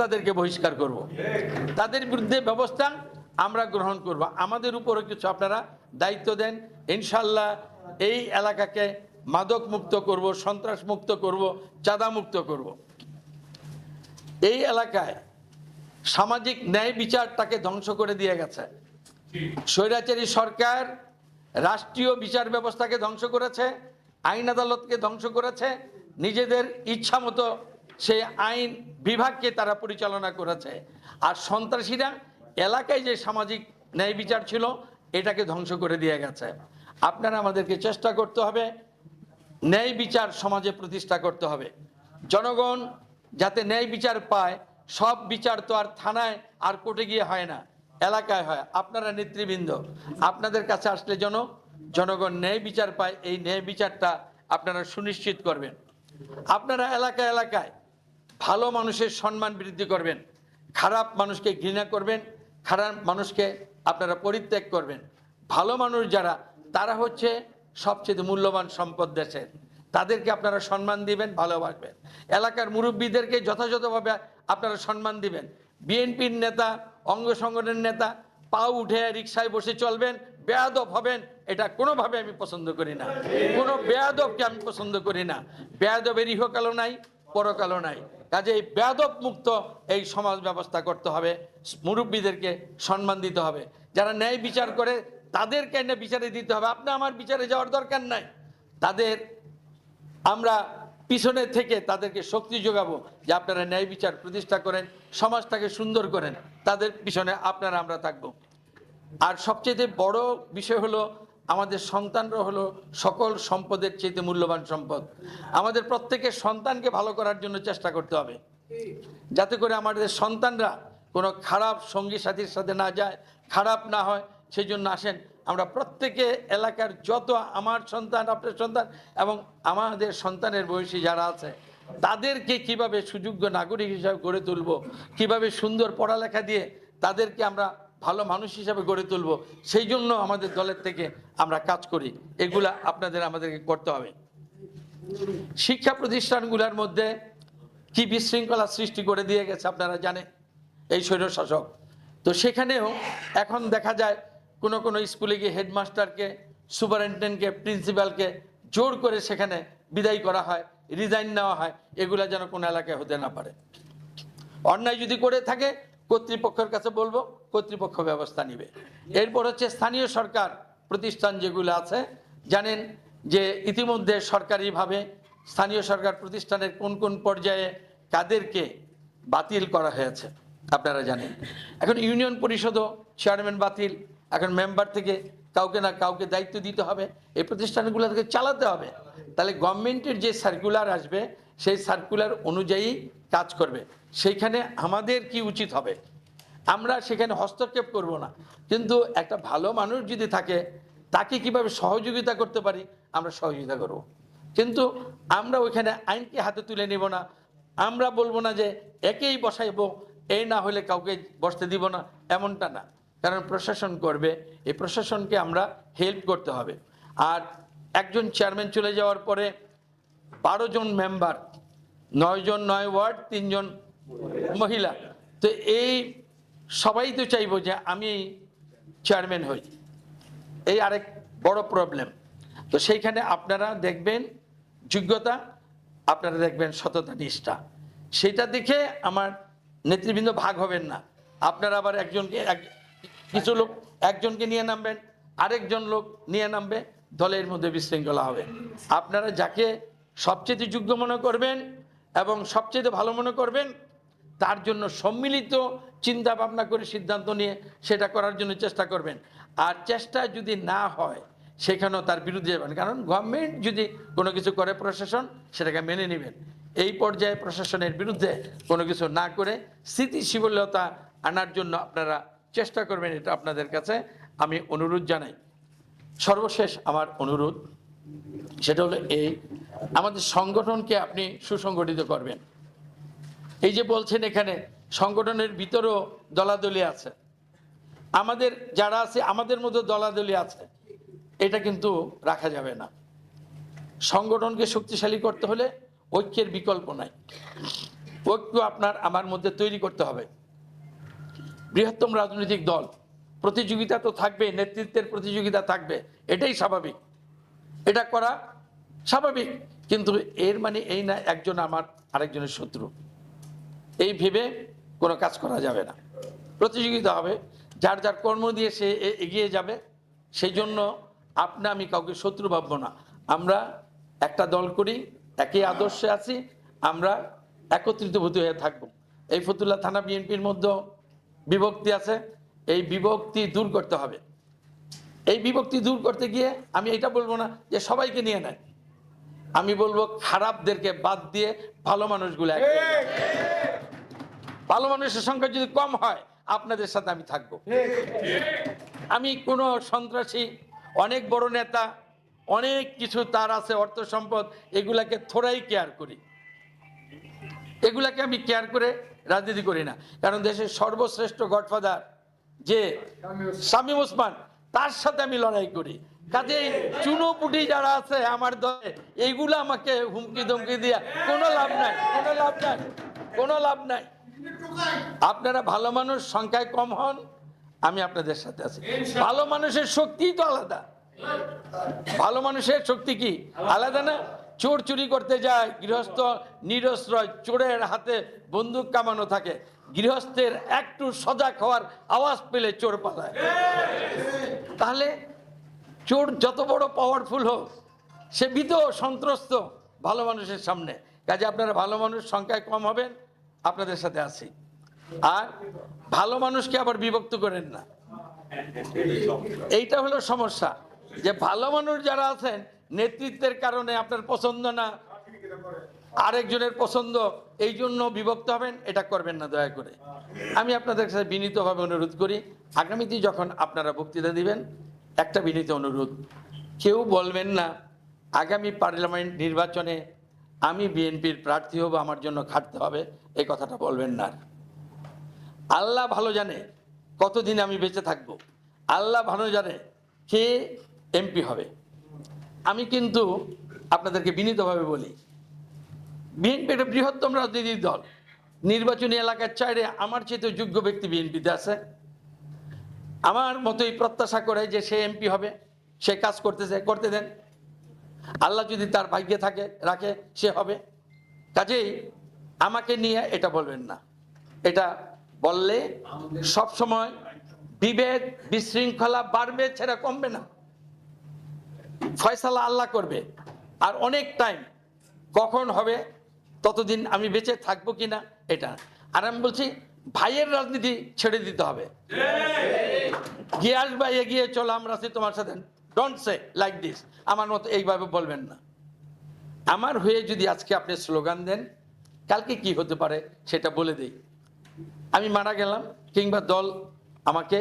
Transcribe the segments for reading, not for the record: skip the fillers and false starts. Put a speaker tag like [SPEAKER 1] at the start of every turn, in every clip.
[SPEAKER 1] তাদেরকে বহিষ্কার করব, তাদের বিরুদ্ধে ব্যবস্থা আমরা গ্রহণ করব। আমাদের উপরও কিছু আপনারা দায়িত্ব দেন, ইনশাল্লাহ এই এলাকাকে মাদক মুক্ত করব, সন্ত্রাস মুক্ত করব, চাঁদা মুক্ত করব। এই এলাকায় সামাজিক ন্যায় বিচারটাকে ধ্বংস করে দিয়ে গেছে স্বৈরাচারী সরকার। রাষ্ট্রীয় বিচার ব্যবস্থাকে ধ্বংস করেছে, আইন আদালতকে ধ্বংস করেছে, নিজেদের ইচ্ছা মতো সেই আইন বিভাগকে তারা পরিচালনা করেছে। আর সন্ত্রাসীরা এলাকায় যে সামাজিক ন্যায় বিচার ছিল এটাকে ধ্বংস করে দিয়ে গেছে। আপনারা আমাদেরকে চেষ্টা করতে হবে ন্যায় বিচার সমাজে প্রতিষ্ঠা করতে হবে, জনগণ যাতে ন্যায় বিচার পায়। সব বিচার তো আর থানায় আর কোর্টে গিয়ে হয় না, এলাকায় হয়। আপনারা নেতৃবৃন্দ আপনাদের কাছে আসলে জনগণ ন্যায় বিচার পায়, এই ন্যায় বিচারটা আপনারা সুনিশ্চিত করবেন। আপনারা এলাকায় এলাকায় ভালো মানুষের সম্মান বৃদ্ধি করবেন, খারাপ মানুষকে ঘৃণা করবেন, খারাপ মানুষকে আপনারা পরিত্যাগ করবেন। ভালো মানুষ যারা তারা হচ্ছে সবচেয়ে মূল্যবান সম্পদ দেশের, তাদেরকে আপনারা সম্মান দিবেন, ভালোবাসবেন। এলাকার মুরব্বীদেরকে যথাযথভাবে আপনারা সম্মান দিবেন। বিএনপির নেতা, অঙ্গ সংগঠনের নেতা পা উঠে রিকশায় বসে চলবেন, বেয়াদব হবেন, এটা কোনোভাবে আমি পছন্দ করি না। কোনো বেয়াদবকে আমি পছন্দ করি না। বেয়াদবের ইহকালও নাই, পরকালও নাই। কাজে এই বেয়াদব মুক্ত এই সমাজ ব্যবস্থা করতে হবে, মুরব্বীদেরকে সম্মান দিতে হবে। যারা ন্যায় বিচার করে তাদেরকে না বিচারে দিতে হবে। আপনি আমার বিচারে যাওয়ার দরকার নাই। তাদের আমরা পিছনে থেকে তাদেরকে শক্তি যোগাবো যে আপনারা ন্যায় বিচার প্রতিষ্ঠা করেন, সমাজটাকে সুন্দর করেন, তাদের পিছনে আপনারা আমরা থাকবো। আর সবচেয়ে বড় বিষয় হলো আমাদের সন্তানরা হলো সকল সম্পদের চেয়ে মূল্যবান সম্পদ। আমাদের প্রত্যেকের সন্তানকে ভালো করার জন্য চেষ্টা করতে হবে, যাতে করে আমাদের সন্তানরা কোনো খারাপ সঙ্গী সাথীর সাথে না যায়, খারাপ না হয়। সেই জন্য আসেন আমরা প্রত্যেকে এলাকার যত আমার সন্তান, আপনার সন্তান এবং আমাদের সন্তানের বয়সী যারা আছে তাদেরকে কিভাবে সুযোগ্য নাগরিক হিসাবে গড়ে তুলব, কিভাবে সুন্দর পড়ালেখা দিয়ে তাদেরকে আমরা ভালো মানুষ হিসাবে গড়ে তুলব, সেই জন্য আমাদের দলের থেকে আমরা কাজ করি। এগুলা আমাদেরকে করতে হবে। শিক্ষা প্রতিষ্ঠানগুলোর মধ্যে কি বিশৃঙ্খলা সৃষ্টি করে দিয়ে গেছে আপনারা জানেন এই স্বৈরশাসক। তো সেখানেও এখন দেখা যায় কোনো স্কুলে গিয়ে হেডমাস্টারকে, সুপারিনটেন্ডেন্টকে, প্রিন্সিপালকে জোর করে সেখানে বিদায় করা হয়, রিজাইন নেওয়া হয়। এগুলা যেন কোনো এলাকায় হতে না পারে। অন্যায় যদি করে থাকে কর্তৃপক্ষের কাছে বলবো, কর্তৃপক্ষ ব্যবস্থা নিবে। এরপর হচ্ছে স্থানীয় সরকার প্রতিষ্ঠান যেগুলো আছে, জানেন যে ইতিমধ্যে সরকারিভাবে স্থানীয় সরকার প্রতিষ্ঠানের কোন কোন পর্যায়ে কাদেরকে বাতিল করা হয়েছে আপনারা জানেন। এখন ইউনিয়ন পরিষদও চেয়ারম্যান বাতিল। এখন মেম্বার থেকে কাউকে না কাউকে দায়িত্ব দিতে হবে, এই প্রতিষ্ঠানগুলো থেকে চালাতে হবে। তাহলে গভর্নমেন্টের যে সার্কুলার আসবে সেই সার্কুলার অনুযায়ী কাজ করবে। সেইখানে আমাদের কি উচিত হবে, আমরা সেখানে হস্তক্ষেপ করব না, কিন্তু একটা ভালো মানুষ যদি থাকে তাকে কিভাবে সহযোগিতা করতে পারি আমরা সহযোগিতা করব। কিন্তু আমরা ওইখানে আইনকে হাতে তুলে নিব না। আমরা বলবো না যে একেই বসাইবো, এই না হলে কাউকে বসতে দিব না, এমনটা না। কারণ প্রশাসন করবে, এই প্রশাসনকে আমরা হেল্প করতে হবে। আর একজন চেয়ারম্যান চলে যাওয়ার পরে 12 জন মেম্বার, 9 জন 9 ওয়ার্ড, 3 জন মহিলা। তো এই সবাই তো চাইবো যে আমি চেয়ারম্যান হই, এই আরেক বড় প্রবলেম। তো সেইখানে আপনারা দেখবেন যোগ্যতা, আপনারা দেখবেন সততা, নিষ্ঠা। সেটা দেখে আমার নেতৃবৃন্দ ভাগ হবেন না। আপনারা আবার কিছু লোক একজনকে নিয়ে নামবেন, আরেকজন লোক নিয়ে নামবে, দলের মধ্যে বিশৃঙ্খলা হবে। আপনারা যাকে সবচেয়ে যোগ্য মনে করবেন এবং সবচেয়ে ভালো মনে করবেন তার জন্য সম্মিলিত চিন্তা ভাবনা করে সিদ্ধান্ত নিয়ে সেটা করার জন্য চেষ্টা করবেন। আর চেষ্টা যদি না হয় সেখানেও তার বিরুদ্ধে যাবেন, কারণ গভর্নমেন্ট যদি কোনো কিছু করে প্রশাসন সেটাকে মেনে নেবেন। এই পর্যায়ে প্রশাসনের বিরুদ্ধে কোনো কিছু না করে স্থিতিশীলতা আনার জন্য আপনারা চেষ্টা করবেন, এটা আপনাদের কাছে আমি অনুরোধ জানাই। সর্বশেষ আমার অনুরোধ সেটা হলো এই, আমাদের সংগঠনকে আপনি সুসংগঠিত করবেন। এই যে বলছেন এখানে সংগঠনের ভিতরেও দলাদলি আছে, আমাদের যারা আছে আমাদের মধ্যে দলাদলি আছে, এটা কিন্তু রাখা যাবে না। সংগঠনকে শক্তিশালী করতে হলে ঐক্যের বিকল্প নাই। ঐক্য আপনার আমার মধ্যে তৈরি করতে হবে। বৃহত্তম রাজনৈতিক দল, প্রতিযোগিতা তো থাকবে, নেতৃত্বের প্রতিযোগিতা থাকবে, এটাই স্বাভাবিক, এটা করা স্বাভাবিক। কিন্তু এর মানে এই না একজন আমার আরেকজনের শত্রু, এই ভেবে কোনো কাজ করা যাবে না। প্রতিযোগিতা হবে, যার যার কর্ম দিয়ে সে এগিয়ে যাবে। সেই জন্য আমি কাউকে শত্রু ভাববো না। আমরা একটা দল করি, একই আদর্শে আছি, আমরা একত্রিতভূত হয়ে থাকবো। এই ফতুল্লা থানা বিএনপির মধ্যে বিভক্তি আছে, এই বিভক্তি দূর করতে হবে। এই বিভক্তি দূর করতে গিয়ে আমি এটা বলবো না যে সবাইকে নিয়ে নেয়, আমি বলবো খারাপদেরকে বাদ দিয়ে ভালো মানুষগুলো, ভালো মানুষের সংখ্যা যদি কম হয় আপনাদের সাথে আমি থাকবো। আমি কোনো সন্ত্রাসী, অনেক বড় নেতা, অনেক কিছু তার আছে, অর্থ সম্পদ, এগুলাকে থোড়াই কেয়ার করি, এগুলাকে আমি কেয়ার করে রাজনীতি করি না। কারণ দেশের সর্বশ্রেষ্ঠ গডফাদার যে শামীম ওসমান, তার সাথে আমি লড়াই করি। কাজেই চুনোপুটি যারা আছে আমার দলে, এইগুলো আমাকে হুমকি ধমকি দিয়া কোনো লাভ নাই, কোনো লাভ নাই, কোনো লাভ নাই। আপনারা ভালো মানুষ সংখ্যায় কম হন, আমি আপনাদের সাথে আছি। ভালো মানুষের শক্তি তো আলাদা, ভালো মানুষের শক্তি কি আলাদা না? চোর চুরি করতে যায়, গৃহস্থ নিরস্ত্রয়, চোরের হাতে বন্দুক কামানো থাকে, গৃহস্থের একটু সজাগ হওয়ার আওয়াজ পেলে চোর পালায়। তাহলে চোর যত বড় পাওয়ারফুল হোক, সে ভীত সন্ত্রস্ত ভালো মানুষের সামনে। কাজে আপনারা ভালো মানুষ সংখ্যায় কম হবেন, আপনাদের সাথে আছি। আর ভালো মানুষকে আবার বিভক্ত করেন না, এইটা হলো সমস্যা। যে ভালো মানুষ যারা আছেন, নেতৃত্বের কারণে আপনার পছন্দ না, আরেকজনের পছন্দ, এই জন্য বিভক্ত হবেন, এটা করবেন না দয়া করে। আমি আপনাদের কাছে বিনীতভাবে অনুরোধ করি, আগামীতে যখন আপনারা বক্তৃতা দিবেন, একটা বিনীত অনুরোধ, কেউ বলবেন না আগামী পার্লামেন্ট নির্বাচনে আমি বিএনপির প্রার্থী হব, আমার জন্য খাটতে হবে, এই কথাটা বলবেন না। আল্লাহ ভালো জানে কতদিন আমি বেঁচে থাকব, আল্লাহ ভালো জানে কে এমপি হবে। আমি কিন্তু আপনাদেরকে বিনীতভাবে বলি, বিএনপি একটা বৃহত্তম রাজনৈতিক দল, নির্বাচনী এলাকার চাইরে আমার চেয়ে যোগ্য ব্যক্তি বিএনপিতে আছে। আমার মতোই প্রত্যাশা করে যে সে এমপি হবে, সে কাজ করতেছে, করতে দেন, আল্লাহ যদি তার ভাগ্যে থাকে রাখে সে হবে। কাজেই আমাকে নিয়ে এটা বলবেন না, এটা বললে সব সময় বিভেদ বিশৃঙ্খলা বাড়বে, ছেড়ে কমবে না। ফয়সালা আল্লাহ করবে, আর অনেক টাইম কখন হবে, ততদিন আমি বেঁচে থাকবো কিনা এটা। আর আমি বলছি ভাইয়ের রাজনীতি ছেড়ে দিতে হবে। গিয়ে আসবা, এগিয়ে চলো, আমরা আছি তোমার সাথে, ডোন্ট সে লাইক দিস, আমার মতো এইভাবে বলবেন না। আমার হয়ে যদি আজকে আপনি স্লোগান দেন, কালকে কি হতে পারে সেটা বলে দিই। আমি মারা গেলাম, কিংবা দল আমাকে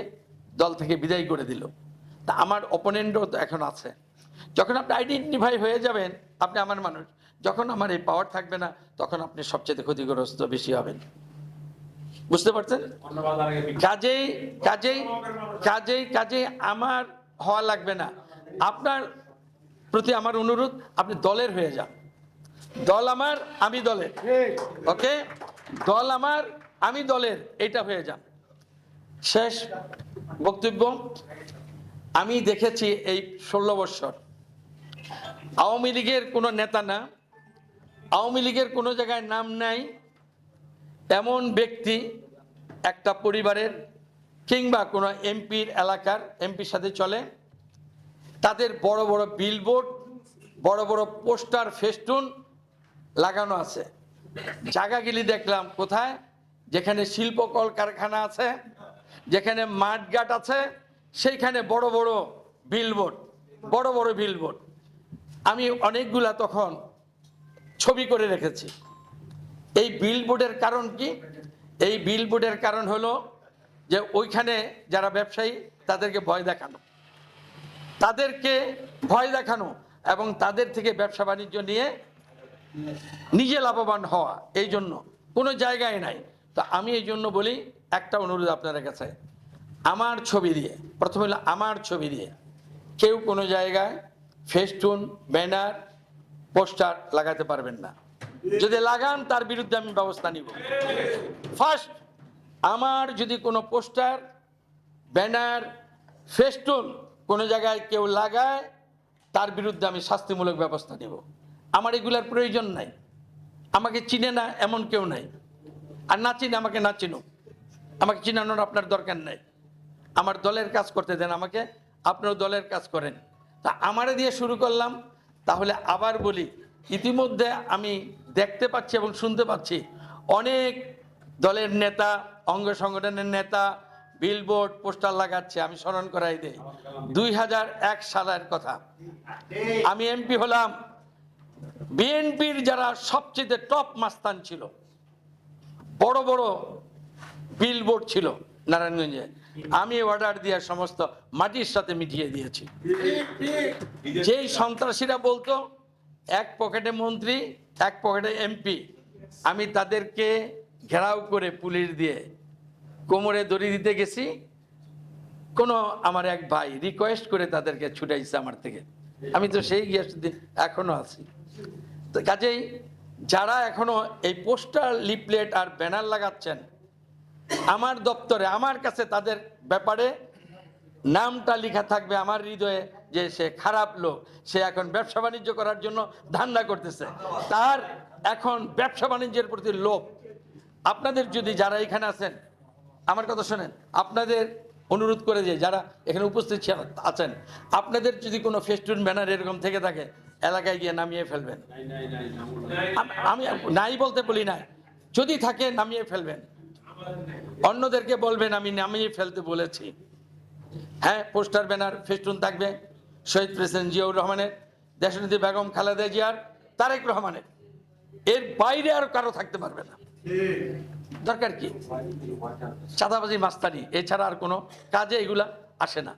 [SPEAKER 1] দল থেকে বিদায় করে দিল, তা আমার অপোনেন্টও তো এখন আছে। যখন আপনি আইডেন্টিফাই হয়ে যাবেন আপনি আমার মানুষ, যখন আমার এই পাওয়ার থাকবে না, তখন আপনি সবচেয়ে ক্ষতিগ্রস্ত বেশি হবেন। বুঝতে পারছেন? কাজেই কাজেই কাজেই কাজেই আমার হওয়া লাগবে না। আপনার প্রতি আমার অনুরোধ, আপনি দলের হয়ে যান। দল আমার, আমি দলের, ওকে? দল আমার, আমি দলের, এটা হয়ে যান। শেষ বক্তব্য, আমি দেখেছি এই 16 বছর আওয়ামী লীগের কোনো নেতা না, আওয়ামী লীগের কোনো জায়গায় নাম নাই এমন ব্যক্তি একটা পরিবারের কিংবা কোনো এমপির এলাকার এমপির সাথে চলে, তাদের বড় বড় বিলবোর্ড, বড় বড় পোস্টার, ফেস্টুন লাগানো আছে। জায়গা গেলি দেখলাম কোথায়, যেখানে শিল্প কলকারখানা আছে, যেখানে মাঠঘাট আছে, সেইখানে বড় বড় বিলবোর্ড, বড় বড় বিলবোর্ড। আমি অনেকগুলা তখন ছবি করে রেখেছি। এই বিলবোর্ডের কারণ কি? এই বিলবোর্ডের কারণ হলো যে ওইখানে যারা ব্যবসায়ী তাদেরকে ভয় দেখানো, তাদেরকে ভয় দেখানো এবং তাদের থেকে ব্যবসা বাণিজ্য নিয়ে নিজে লাভবান হওয়া, এই জন্য কোনো জায়গায় নাই। তো আমি এই জন্য বলি, একটা অনুরোধ আপনাদের কাছে, আমার ছবি দিয়ে, প্রথমে হলো আমার ছবি দিয়ে কেউ কোনো জায়গায় ফেস্টুন, ব্যানার, পোস্টার লাগাতে পারবেন না। যদি লাগান তার বিরুদ্ধে আমি ব্যবস্থা নিব। ফার্স্ট, আমার যদি কোনো পোস্টার, ব্যানার, ফেস্টুন কোনো জায়গায় কেউ লাগায় তার বিরুদ্ধে আমি শাস্তিমূলক ব্যবস্থা নেব। আমার এগুলার প্রয়োজন নাই। আমাকে চিনে না এমন কেউ নাই, আর না চিনে আমাকে না চিনুক, আমাকে চিনানোর আপনার দরকার নাই। আমার দলের কাজ করতে দেন আমাকে, আপনার দলের কাজ করেন। তা আমারে দিয়ে শুরু করলাম। তাহলে আবার বলি, ইতিমধ্যে আমি দেখতে পাচ্ছি এবং শুনতে পাচ্ছি অনেক দলের নেতা, অঙ্গ সংগঠনের নেতা বিলবোর্ড, পোস্টার লাগাচ্ছে। আমি স্মরণ করাই দেই 2001 সালের কথা। আমি এমপি হলাম, বিএনপির যারা সবচেয়ে টপ মাস্তান ছিল, বড় বড় বিলবোর্ড ছিল নারায়ণগঞ্জে, আমি অর্ডার দিয়ে সমস্ত মাটির সাথে মিটিয়ে দিয়েছি। যেই সন্ত্রাসীরা বলতো এক পকেটে মন্ত্রী, এক পকেটে এমপি, আমি তাদেরকে ঘেরাও করে পুলিশ দিয়ে কোমরে দড়ি দিতে গেছি। কোনো আমার এক ভাই রিকোয়েস্ট করে তাদেরকে ছুটাইছে আমার থেকে, আমি তো সেই গিয়ে এখনো আছি। তো কাজেই যারা এখনো এই পোস্টার, লিফলেট আর ব্যানার লাগাচ্ছেন আমার দপ্তরে, আমার কাছে তাদের ব্যাপারে নামটা লেখা থাকবে আমার হৃদয়ে যে সে খারাপ লোক, সে এখন ব্যবসা বাণিজ্য করার জন্য ধান্দা করতেছে, তার এখন ব্যবসা বাণিজ্যের প্রতি লোভ। আপনাদের যদি যারা এখানে আছেন, আমার কথা শোনেন, আপনাদের অনুরোধ করে যে যারা এখানে উপস্থিত আছেন, আপনাদের যদি কোনো ফেস্টুন ব্যানার এরকম থেকে থাকে এলাকায় গিয়ে নামিয়ে ফেলবেন। আমি নাই বলতে বলি না, যদি থাকে নামিয়ে ফেলবেন, অন্যদেরকে বলবেন আমি নামিয়ে ফেলতে বলেছি। হ্যাঁ, পোস্টার, ব্যানার, ফেস্টুন থাকবে শহীদ প্রেসিডেন্ট জিয়াউর রহমানের, দেশনেত্রী বেগম খালেদা জিয়ার, তারেক রহমানের, এর বাইরে আর কারো থাকতে পারবে না। দরকার কি? চাঁদাবাজি, মাস্তানি, এছাড়া আর কোনো কাজে এগুলা আসে না।